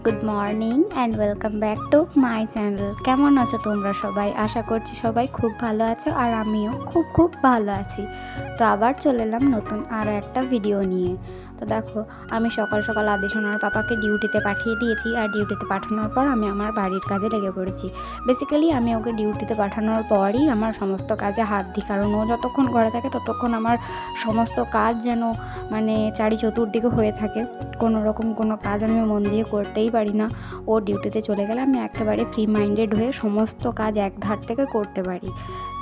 Good morning and welcome back to my channel. কেমন আছো তোমরা সবাই? আশা করছি সবাই খুব ভালো আছো, আর আমিও খুব ভালো আছি। তো আবার চলে এলাম নতুন আরও একটা ভিডিও নিয়ে। তো দেখো, আমি সকাল সকাল আদিসোনার পাপাকে ডিউটিতে পাঠিয়ে দিয়েছি, আর ডিউটিতে পাঠানোর পর আমি আমার বাড়ির কাজে লেগে পড়েছি। বেসিক্যালি আমি ওকে ডিউটিতে পাঠানোর পরই আমার সমস্ত কাজে হাত দিই, কারণ ও যতক্ষণ ঘরে থাকে ততক্ষণ আমার সমস্ত কাজ যেন চারি চতুর্দিকে হয়ে থাকে। কোনো কাজ আমি মন দিয়ে করতেই পারি না। ও ডিউটিতে চলে গেলে আমি একেবারে ফ্রি মাইন্ডেড হয়ে সমস্ত কাজ এক ধার থেকে করতে পারি।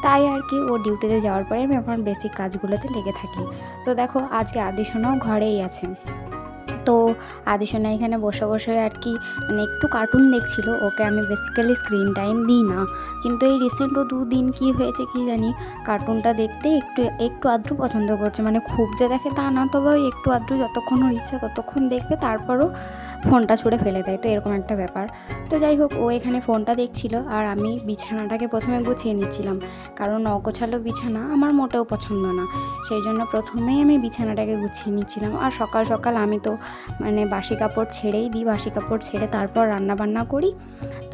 তাই আর কি, ও ডিউটিতে যাওয়ার পরে আমি আমার বেসিক কাজগুলোতে লেগে থাকি। তো দেখো, আজকে আদিসোনাও ঘরেই আছে। তো আদিসোনা এখানে বসে বসে আর কি একটু কার্টুন দেখছিল। ওকে আমি বেসিক্যালি স্ক্রিন টাইম দিই না, কিন্তু এই রিসেন্ট ও দুদিন কী হয়েছে কি জানি, কার্টুনটা দেখতে একটু আধটু পছন্দ করছে। খুব যে দেখে তা না, তবে ওই একটু আধটু যতক্ষণ ওর ইচ্ছা ততক্ষণ দেখবে, তারপরও ফোনটা ছুঁড়ে ফেলে দেয়। তো এরকম একটা ব্যাপার। তো যাই হোক, ও এখানে ফোনটা দেখছিল, আর আমি বিছানাটাকে প্রথমে গুছিয়ে নিচ্ছিলাম, কারণ অগোছালো বিছানা আমার মোটেও পছন্দ না। সেই জন্য প্রথমেই আমি বিছানাটাকে গুছিয়ে নিচ্ছিলাম। আর সকাল সকাল আমি তো বাসি কাপড় ছেড়েই দিই। বাসি কাপড় ছেড়ে তারপর রান্নাবান্না করি,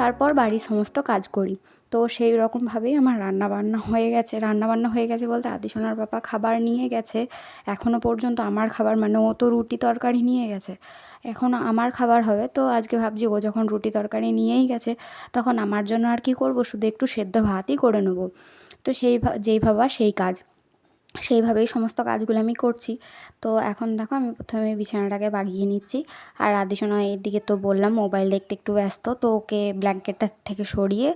তারপর বাড়ির সমস্ত কাজ করি। তো সেই রকমভাবেই আমার রান্নাবান্না হয়ে গেছে বলতে আদিসোনার পাপা খাবার নিয়ে গেছে। এখনও পর্যন্ত আমার খাবার ও তো রুটি তরকারি নিয়ে গেছে, এখনও আমার খাবার হবে। তো আজকে ভাবছি, ও যখন রুটি তরকারি নিয়েই গেছে, তখন আমার জন্য আর কি করব, শুধু একটু সেদ্ধ ভাতই করে নেবো। তো যেই ভাবা সেই কাজ, সেইভাবেই সমস্ত কাজগুলো আমি করছি। তো এখন দেখো, আমি প্রথমে বিছানাটাকে বাগিয়ে নিচ্ছি। আর আদিসোনা এইদিকে তো বললাম মোবাইল দেখতে একটু ব্যস্ত, তো ওকে ব্ল্যাঙ্কেটটা থেকে সরিয়ে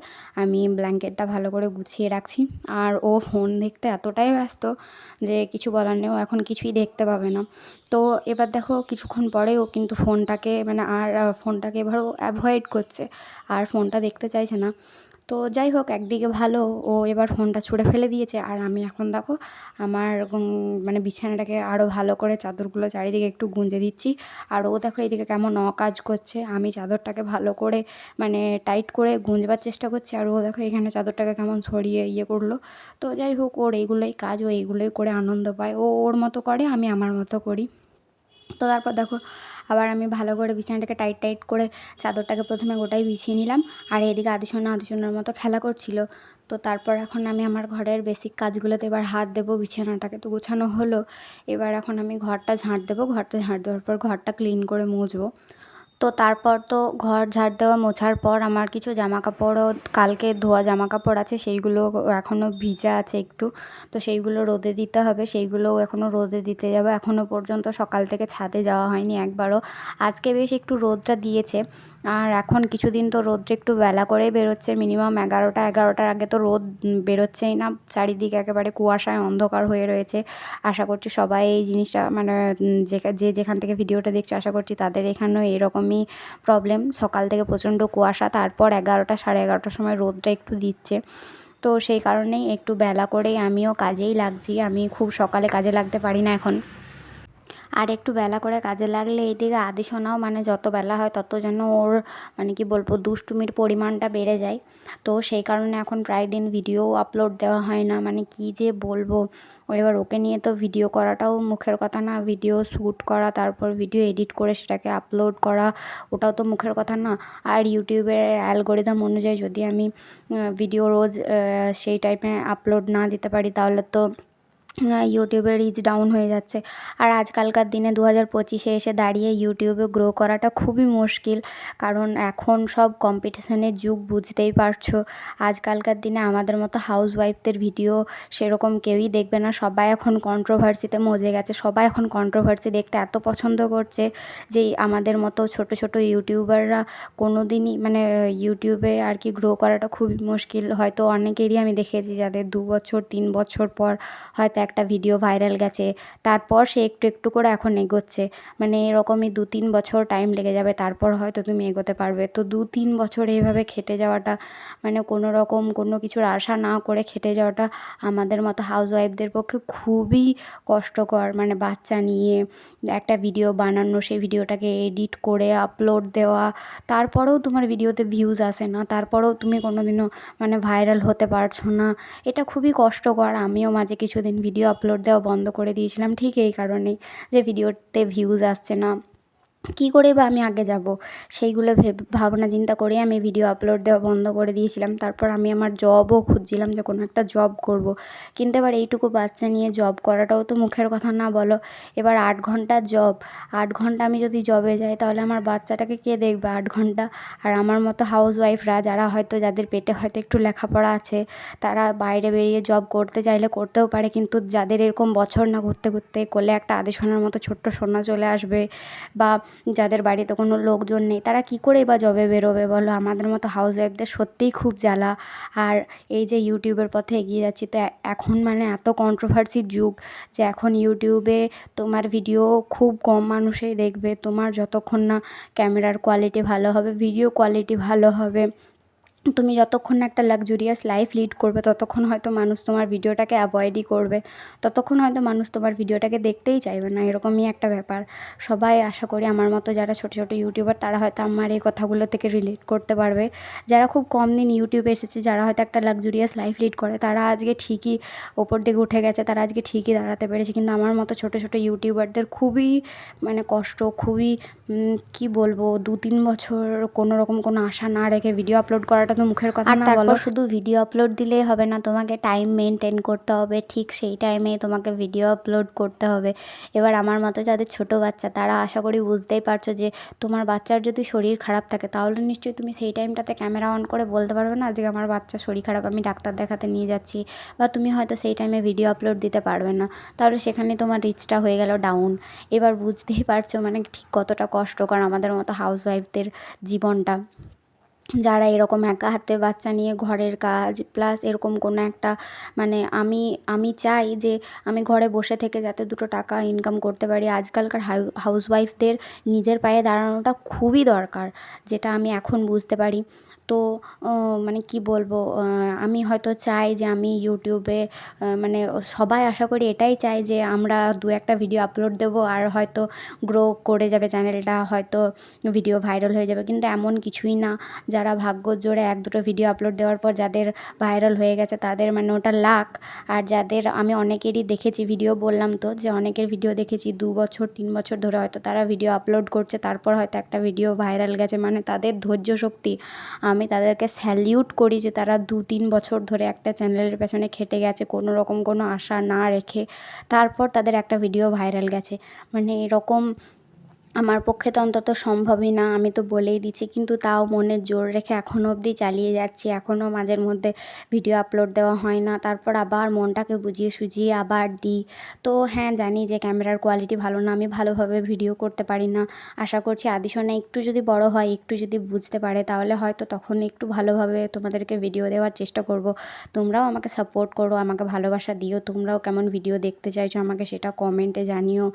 আমি ব্ল্যাঙ্কেটটা ভালো করে গুছিয়ে রাখছি। আর ও ফোন দেখতে এতটাই ব্যস্ত যে কিছু বলার নেই, ও এখন কিছুই দেখতে পাবে না। তো এবার দেখো, কিছুক্ষণ পরে ও কিন্তু ফোনটাকে এবার ও অ্যাভয়েড করছে, আর ফোনটা দেখতে চাইছে না। তো যাই হোক, একদিকে ভালো, ও এবার ফোনটা ছুঁড়ে ফেলে দিয়েছে। আর আমি এখন দেখো আমার বিছানাটাকে আরও ভালো করে চাদরগুলো চারিদিকে একটু গুঁজে দিচ্ছি। আর ও দেখো এইদিকে কেমন অকাজ করছে। আমি চাদরটাকে ভালো করে টাইট করে গুঁজবার চেষ্টা করছি, আর ও দেখো এখানে চাদরটাকে কেমন ছড়িয়ে করলো। তো যাই হোক, ওর এইগুলোই কাজ, ও এইগুলোই করে আনন্দ পায়। ও ওর মতো করে, আমি আমার মতো করি। তো তারপর দেখো, আবার আমি ভালো করে বিছানাটাকে টাইট করে চাদরটাকে প্রথমে গোটাই বিছিয়ে নিলাম। আর এদিকে আদিসোনার মতো খেলা করছিল। তো তারপর এখন আমি আমার ঘরের বেসিক কাজগুলোতে এবার হাত দেবো। বিছানাটাকে তো গোছানো হলো, এবার এখন আমি ঘরটা ঝাঁট দেবো। ঘরটা ঝাঁট দেওয়ার পর ঘরটা ক্লিন করে মুছবো। তো তারপর তো ঘর ঝাড় দেওয়া মোছার পর আমার কিছু জামাকাপড়ও, কালকে ধোয়া জামাকাপড় আছে, সেইগুলো এখনও ভিজা আছে একটু। তো সেইগুলো রোদে দিতে হবে, সেইগুলোও এখনও রোদে দিতে যাবে। এখনও পর্যন্ত সকাল থেকে ছাদে যাওয়া হয়নি একবারও। আজকে বেশ একটু রোদটা দিয়েছে। আর এখন কিছুদিন তো রোদটা একটু বেলা করেই বেরোচ্ছে, মিনিমাম 11টার আগে তো রোদ বেরোচ্ছেই না। চারিদিকে একেবারে কুয়াশায় অন্ধকার হয়ে রয়েছে। আশা করছি সবাই এই জিনিসটা যেখান থেকে ভিডিওটা দেখছে, আশা করছি তাদের এখানেও এরকমই প্রবলেম। সকাল থেকে প্রচণ্ড কুয়াশা, তারপর 11টা সাড়ে 11টার সময় রোদটা একটু দিচ্ছে। তো সেই কারণেই একটু বেলা করেই আমিও কাজেই লাগছি। আমি খুব সকালে কাজে লাগতে পারি না এখন। আর একটু বেলা করে কাজে লাগলে এইদিকে আদিসোনাও যত বেলা হয় তত যেন ওর কি বলবো, দুষ্টুমির পরিমাণটা বেড়ে যায়। তো সেই কারণে এখন প্রায় দিন ভিডিও আপলোড দেওয়া হয় না। কী যে বলবো, এবার ওকে নিয়ে তো ভিডিও করাটাও মুখের কথা না। ভিডিও শ্যুট করা, তারপর ভিডিও এডিট করে সেটাকে আপলোড করা, ওটাও তো মুখের কথা না। আর ইউটিউবের অ্যালগোরিদম অনুযায়ী যদি আমি ভিডিও রোজ সেই টাইমে আপলোড না দিতে পারি, তাহলে তো ইউটিউবের রিচ ডাউন হয়ে যাচ্ছে। আর আজকালকার দিনে 2025-এ এসে দাঁড়িয়ে ইউটিউবে গ্রো করাটা খুবই মুশকিল, কারণ এখন সব কম্পিটিশনের যুগ, বুঝতেই পারছো। আজকালকার দিনে আমাদের মতো হাউসওয়াইফদের ভিডিও সেরকম কেউই দেখবে না। সবাই এখন কন্ট্রোভার্সিতে মজে গেছে। সবাই এখন কন্ট্রোভার্সি দেখতে এত পছন্দ করছে যে আমাদের মতো ছোট ছোট ইউটিউবাররা কোনো দিনই ইউটিউবে আর কি গ্রো করাটা খুবই মুশকিল। হয়তো অনেকেরই আমি দেখেছি যাদের 2 বছর 3 বছর পর হয়তো একটা ভিডিও ভাইরাল গেছে, তারপর সে একটু একটু করে এখন এগোচ্ছে। এরকমই 2-3 বছর টাইম লেগে যাবে, তারপর হয়তো তুমি এগোতে পারবে। তো 2-3 বছর এইভাবে খেটে যাওয়াটা, কোনো রকম কোনো কিছুর আশা না করে খেটে যাওয়াটা আমাদের মতো হাউসওয়াইফদের পক্ষে খুবই কষ্টকর। বাচ্চা নিয়ে একটা ভিডিও বানানো, সেই ভিডিওটাকে এডিট করে আপলোড দেওয়া, তারপরেও তোমার ভিডিওতে ভিউজ আসে না, তারপরেও তুমি কোনোদিনও ভাইরাল হতে পারছো না। এটা খুবই কষ্টকর। আমিও মাঝে কিছুদিন ভিডিও আপলোড দেওয়া বন্ধ করে দিয়েছিলাম, ঠিক এই কারণেই, যে ভিডিওতে ভিউজ আসছে না। কী করে বা আমি আগে যাব, সেইগুলো ভাবনা চিন্তা করে আমি ভিডিও আপলোড দেওয়া বন্ধ করে দিয়েছিলাম। তারপর আমি আমার জবও খুঁজছিলাম যে কোনো একটা জব করব, কিন্তু এবার এইটুকু বাচ্চা নিয়ে জব করাটাও তো মুখের কথা না বলো। এবার 8 ঘন্টার জব, 8 ঘন্টা আমি যদি জবে যাই তাহলে আমার বাচ্চাটাকে কে দেখবে 8 ঘন্টা? আর আমার মতো হাউসওয়াইফরা যারা হয়তো, যাদের পেটে হয়তো একটু লেখাপড়া আছে, তারা বাইরে বেরিয়ে জব করতে চাইলে করতেও পারে, কিন্তু যাদের এরকম বছর না ঘুরতে ঘুরতে কোলে একটা আদেশোনার মতো ছোট্ট সোনা চলে আসবে, বা যাদের বাড়িতে কোনো লোকজন নেই, তারা কী করেই বা জবে বেরোবে বলো? আমাদের মতো হাউসওয়াইফদের সত্যিই খুব জ্বালা। আর এই যে ইউটিউবের পথে এগিয়ে যাচ্ছি, তো এখন মানে এত কন্ট্রোভার্সির যুগ যে এখন ইউটিউবে তোমার ভিডিও খুব কম মানুষই দেখবে, তোমার যতক্ষণ না ক্যামেরার কোয়ালিটি ভালো হবে, ভিডিও কোয়ালিটি ভালো হবে, তুমি যতক্ষণ না একটা লাক্সুরিয়াস লাইফ লিড করবে, ততক্ষণ হয়তো মানুষ তোমার ভিডিওটাকে অ্যাভয়েডই করবে, ততক্ষণ হয়তো মানুষ তোমার ভিডিওটাকে দেখতেই চাইবে না। এরকমই একটা ব্যাপার। সবাই আশা করি আমার মতো যারা ছোটো ছোটো ইউটিউবার, তারা হয়তো আমার এই কথাগুলো থেকে রিলেট করতে পারবে। যারা খুব কম দিন ইউটিউবে এসেছে, যারা হয়তো একটা লাক্সুরিয়াস লাইফ লিড করে, তারা আজকে ঠিকই ওপর দিকে উঠে গেছে, তারা আজকে ঠিকই দাঁড়াতে পেরেছে। কিন্তু আমার মতো ছোটো ছোটো ইউটিউবারদের খুবই মানে কষ্ট, খুবই কি বলবো, 2-3 বছর কোনো রকম কোনো আশা না রেখে ভিডিও আপলোড করাটা তো মুখের কথা না বলো। শুধু ভিডিও আপলোড দিলেই হবে না, তোমাকে টাইম মেনটেন করতে হবে, ঠিক সেই টাইমে তোমাকে ভিডিও আপলোড করতে হবে। এবার আমার মতো যাদের ছোটো বাচ্চা, তারা আশা করি বুঝতেই পারছো যে তোমার বাচ্চার যদি শরীর খারাপ থাকে, তাহলে নিশ্চয়ই তুমি সেই টাইমটাতে ক্যামেরা অন করে বলতে পারবে না যে আমার বাচ্চার শরীর খারাপ, আমি ডাক্তার দেখাতে নিয়ে যাচ্ছি। বা তুমি হয়তো সেই টাইমে ভিডিও আপলোড দিতে পারবে না, তাহলে সেখানে তোমার রিচটা হয়ে গেল ডাউন। এবার বুঝতেই পারছো মানে ঠিক কতটা কষ্টকর আমাদের মতো হাউসওয়াইফদের জীবনটা, যারা এরকম একা হাতে বাচ্চা নিয়ে ঘরের কাজ প্লাস এরকম কোনো একটা মানে আমি চাই যে আমি ঘরে বসে থেকে যাতে দুটো টাকা ইনকাম করতে পারি। আজকালকার হাউসওয়াইফদের নিজের পায়ে দাঁড়ানোটা খুবই দরকার, যেটা আমি এখন বুঝতে পারি। তো মানে কি বলবো, আমি হয়তো চাই যে আমি ইউটিউবে মানে সবাই আশা করি এটাই চাই যে আমরা 2-1টা ভিডিও আপলোড দেবো আর হয়তো গ্রো করে যাবে চ্যানেলটা, হয়তো ভিডিও ভাইরাল হয়ে যাবে, কিন্তু এমন কিছুই না। যারা ভাগ্যর জোরে 1-2টো ভিডিও আপলোড দেওয়ার পর যাদের ভাইরাল হয়ে গেছে, তাদের মানে ওটা লাক। আর যাদের আমি অনেকেরই দেখেছি ভিডিও, বললাম তো যে অনেকের ভিডিও দেখেছি 2 বছর 3 বছর ধরে হয়তো তারা ভিডিও আপলোড করছে, তারপর হয়তো একটা ভিডিও ভাইরাল গেছে, মানে তাদের ধৈর্য শক্তি, আমি তাদেরকে স্যালিউট করি যে তারা 2-3 বছর ধরে একটা চ্যানেলের পেছনে খেটে গেছে কোনো রকম কোনো আশা না রেখে, তারপর তাদের একটা ভিডিও ভাইরাল গেছে। মানে এরকম আমার পক্ষে তো অন্তত সম্ভবই না, আমি তো বলেই দিচ্ছি, কিন্তু তাও মনের জোর রেখে এখনও অবধি চালিয়ে যাচ্ছি। এখনও মাঝের মধ্যে ভিডিও আপলোড দেওয়া হয় না, তারপর আবার মনটাকে বুঝিয়ে সুঝিয়ে আবার দিই। তো হ্যাঁ, জানি যে ক্যামেরার কোয়ালিটি ভালো না, আমি ভালোভাবে ভিডিও করতে পারি না। আশা করছি আদিশোনা একটু যদি বড় হয়, একটু যদি বুঝতে পারে, তাহলে হয়তো তখন একটু ভালোভাবে তোমাদেরকে ভিডিও দেওয়ার চেষ্টা করব। তোমরাও আমাকে সাপোর্ট করো, আমাকে ভালোবাসা দিও, তোমরাও কেমন ভিডিও দেখতে চাইছো আমাকে সেটা কমেন্টে জানিও।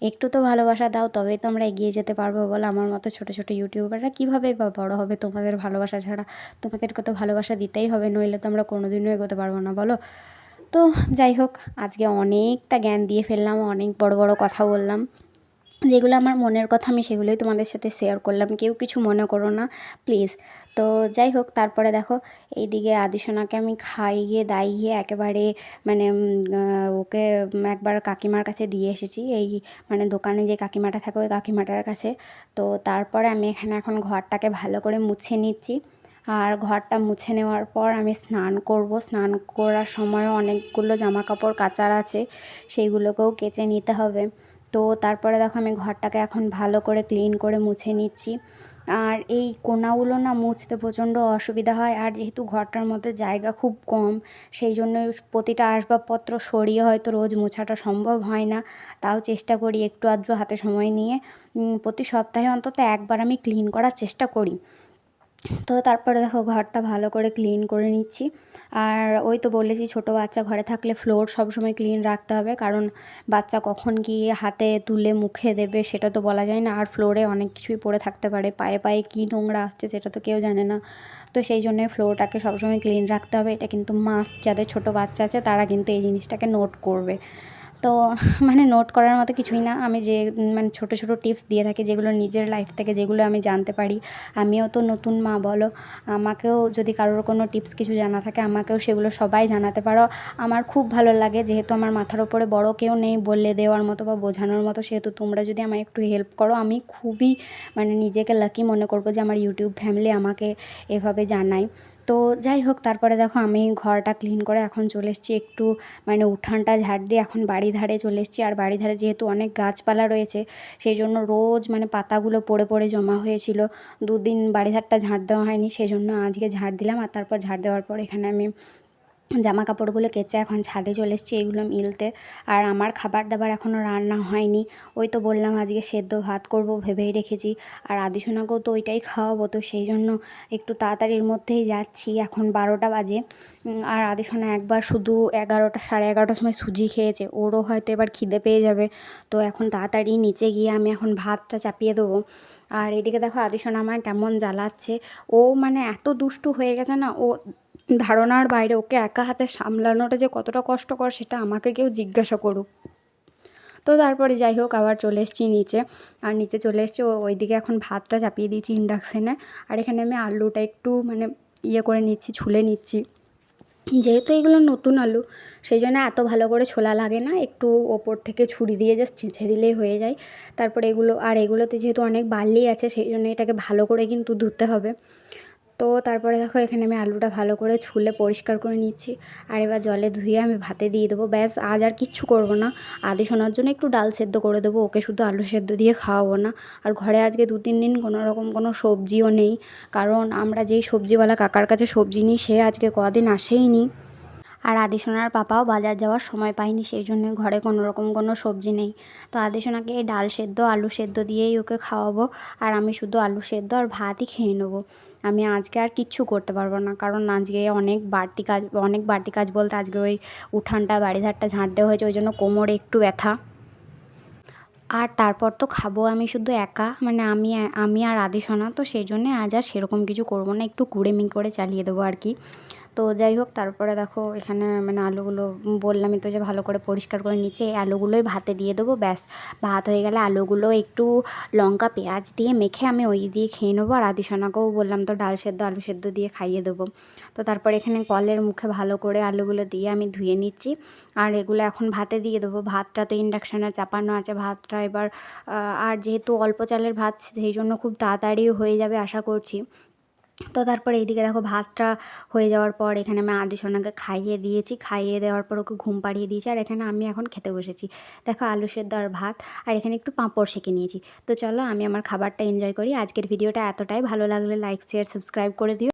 একটু তো ভালোবাসা দাও, তবেই তো আমরা এগিয়ে যেতে পারবো বলো। আমার মতো ছোটো ছোটো ইউটিউবাররা কীভাবেই বা বড়ো হবে তোমাদের ভালোবাসা ছাড়া? তোমাদেরকে তো ভালোবাসা দিতেই হবে, নইলে তো আমরা কোনোদিনও এগোতে পারবো না বলো। তো যাই হোক, আজকে অনেকটা জ্ঞান দিয়ে ফেললাম, অনেক বড় বড় কথা বললাম, যেগুলো আমার মনের কথা আমি সেগুলোই তোমাদের সাথে শেয়ার করলাম, কেউ কিছু মনে করো না প্লিজ। তো যাই হোক, তারপরে দেখো এইদিকে আদিসোনাকে আমি খাইয়ে দাইয়ে একেবারে মানে ওকে একবার কাকিমার কাছে দিয়ে এসেছি, এই মানে দোকানে যে কাকিমাটা থাকে ওই কাকিমাটার কাছে। তো তারপরে আমি এখানে এখন ঘরটাকে ভালো করে মুছে নিচ্ছি। আর ঘরটা মুছে নেওয়ার পর আমি স্নান করব। স্নান করার সময়ও অনেকগুলো জামা কাপড় কাচার আছে, সেইগুলোকেও কেচে নিতে হবে। তো তারপরে দেখো আমি ঘরটাকে এখন ভালো করে ক্লিন করে মুছে নিচ্ছি। আর এই কোণাগুলো না মুছতে প্রচণ্ড অসুবিধা হয়, আর যেহেতু ঘরটার মধ্যে জায়গা খুব কম, সেই জন্য প্রতিটা আসবাবপত্র সরিয়ে হয়তো রোজ মোছাটা সম্ভব হয় না। তাও চেষ্টা করি একটু আধটু হাতে সময় নিয়ে প্রতি সপ্তাহে অন্তত একবার আমি ক্লিন করার চেষ্টা করি। তো তারপরে দেখো ঘরটা ভালো করে ক্লিন করে নিচ্ছি। আর ওই তো বলেছি, ছোটো বাচ্চা ঘরে থাকলে ফ্লোর সবসময় ক্লিন রাখতে হবে, কারণ বাচ্চা কখন গিয়ে হাতে তুলে মুখে দেবে সেটা তো বলা যায় না। আর ফ্লোরে অনেক কিছুই পড়ে থাকতে পারে, পায়ে পায়ে কী নোংরা আসছে সেটা তো কেউ জানে না। তো সেই জন্য ফ্লোরটাকে সবসময় ক্লিন রাখতে হবে, এটা কিন্তু মাস্ট। যাদের ছোটো বাচ্চা আছে তারা কিন্তু এই জিনিসটাকে নোট করবে। তো মানে নোট করার মতো কিছুই না, আমি যে মানে ছোটো ছোটো টিপস দিয়ে থাকি যেগুলো নিজের লাইফ থেকে যেগুলো আমি জানতে পারি। আমিও তো নতুন মা বলো, আমাকেও যদি কারোর কোনো টিপস কিছু জানা থাকে আমাকেও সেগুলো সবাই জানাতে পারো। আমার খুব ভালো লাগে, যেহেতু আমার মাথার ওপরে বড় কেউ নেই বলে দেওয়ার মতো বা বোঝানোর মতো, সেহেতু তোমরা যদি আমায় একটু হেল্প করো আমি খুবই মানে নিজেকে লাকি মনে করবো যে আমার ইউটিউব ফ্যামিলি আমাকে এভাবে জানায়। তো যাই হোক, তারপরে দেখো আমি ঘরটা ক্লিন করে এখন চলে এসেছি একটু মানে উঠানটা ঝাড় দিয়ে এখন বাড়ি ধারে চলে এসেছি। আর বাড়ি ধারে যেহেতু অনেক গাছপালা রয়েছে সেই জন্য রোজ মানে পাতাগুলো পড়ে পড়ে জমা হয়েছিল। দুদিন বাড়ি ধারটা ঝাড় দেওয়া হয়নি, সেই জন্য আজকে ঝাড় দিলাম। আর তারপর ঝাড় দেওয়ার পর এখানে আমি জামা কাপড়গুলো কেচে এখন ছাদে চলে এসেছি এগুলো মিলতে। আর আমার খাবার দাবার এখনও রান্না হয়নি, ওই তো বললাম আজকে সেদ্ধ ভাত করব ভেবেই রেখেছি। আর আদিসোনাকেও তো ওইটাই খাওয়াবো, তো সেই জন্য একটু তাড়াতাড়ির মধ্যেই যাচ্ছি। এখন 12টা বাজে। আর আদিসোনা একবার শুধু 11টা সাড়ে 11টার সময় সুজি খেয়েছে, ওরও হয়তো এবার খিদে পেয়ে যাবে। তো এখন তাড়াতাড়ি নিচে গিয়ে আমি এখন ভাতটা চাপিয়ে দেবো। আর এদিকে দেখো আদিসোনা আমার কেমন জ্বালাচ্ছে, ও মানে এত দুষ্টু হয়ে গেছে না, ও ধারণার বাইরে। ওকে একা হাতে সামলানোটা যে কতটা কষ্টকর সেটা আমাকে কেউ জিজ্ঞাসা করুক। তো তারপরে যাই হোক আবার চলে এসেছি নিচে। আর নিচে চলে এসেছি, ওইদিকে এখন ভাতটা চাপিয়ে দিয়েছি ইন্ডাকশানে। আর এখানে আমি আলুটা একটু মানে করে নিচ্ছি, ছুলে নিচ্ছি। যেহেতু এগুলো নতুন আলু সেই জন্য এত ভালো করে ছোলা লাগে না, একটু ওপর থেকে ছুরি দিয়ে জাস্ট ছেঁচে দিলেই হয়ে যায়। তারপরে এগুলোতে যেহেতু অনেক বালি আছে সেই জন্য এটাকে ভালো করে কিন্তু ধুতে হবে। তো তারপরে দেখো এখানে আমি আলুটা ভালো করে ছুলে পরিষ্কার করে নিচ্ছি। আর এবার জলে ধুয়ে আমি ভাতে দিয়ে দেবো, ব্যাস আজ আর কিচ্ছু করব না। আদিসোনার জন্য একটু ডাল সেদ্ধ করে দেবো, ওকে শুধু আলু সেদ্ধ দিয়ে খাওয়াবো না। আর ঘরে আজকে 2-3 দিন কোনো রকম কোনো সবজিও নেই, কারণ আমরা যেই সবজিওয়ালা কাকার কাছে সবজি নিই সে আজকে কদিন আসেইনি। আর আদিসোনার পাপাও বাজার যাওয়ার সময় পায়নি, সেই জন্য ঘরে কোনো রকম কোনো সবজি নেই। তো আদিসোনাকে এই ডাল সেদ্ধ আলু সেদ্ধ দিয়েই ওকে খাওয়াবো। আর আমি শুধু আলু সেদ্ধ আর ভাতই খেয়ে নেবো। আমি আজকে আর কিচ্ছু করতে পারবো না, কারণ আজকে অনেক বাড়তি কাজ বলতে আজকে ওই উঠানটা বাড়িধারটা ঝাঁট দেওয়া হয়েছে, ওই জন্য কোমরে একটু ব্যথা। আর তারপর তো খাবো আমি শুধু একা, মানে আমি আর আদিসোনা, তো সেই জন্যে আজ আর সেরকম কিছু করবো না, একটু কুড়েমি করে চালিয়ে দেবো আর কি। তো যাই হোক, তারপরে দেখো এখানে মানে আলুগুলো বললামই তো যে ভালো করে পরিষ্কার করে নিচ্ছে, এই আলুগুলোই ভাতে দিয়ে দেবো, ব্যাস। ভাত হয়ে গেলে আলুগুলো একটু লঙ্কা পেঁয়াজ দিয়ে মেখে আমি ওই দিয়ে খেয়ে নেবো। আর আদিসোনাকেও বললাম তো ডাল সেদ্ধ আলু সেদ্ধ দিয়ে খাইয়ে দেবো। তো তারপরে এখানে কলের মুখে ভালো করে আলুগুলো দিয়ে আমি ধুয়ে নিচ্ছি। আর এগুলো এখন ভাতে দিয়ে দেবো। ভাতটা তো ইন্ডাকশানে চাপানো আছে, ভাতটা এবার আর যেহেতু অল্প চালের ভাত সেই জন্য খুব তাড়াতাড়ি হয়ে যাবে আশা করছি। তো তারপরে এইদিকে দেখো ভাতটা হয়ে যাওয়ার পর এখানে আমি আদিসোনাকে খাইয়ে দিয়েছি, খাইয়ে দেওয়ার পর ওকে ঘুম পাড়িয়ে দিয়েছি। আর এখানে আমি এখন খেতে বসেছি, দেখো আলু সেদ্ধ আর ভাত। আর এখানে একটু পাঁপড় সেঁকে নিয়েছি। তো চলো আমি আমার খাবারটা এনজয় করি। আজকের ভিডিওটা এতটাই, ভালো লাগলে লাইক শেয়ার সাবস্ক্রাইব করে দিও।